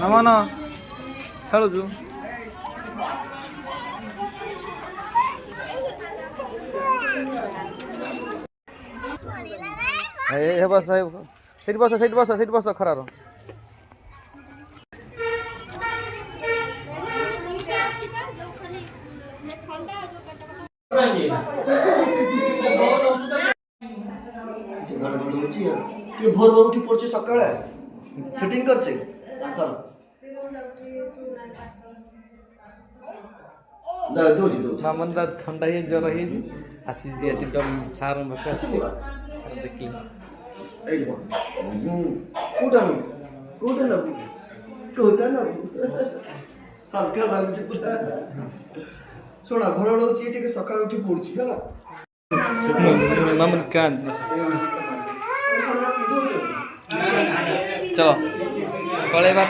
नमन खेलुचु ए बस सीट बस खरार भोर भोर उठी पड़े सका सेटिंग कर मामन दा ठंडा ही ज्वर ही आसी सार सार देखी हल्का लगुच पूरा शुणा घर उठी सका उठी पड़े मामन कान चलो पलैबा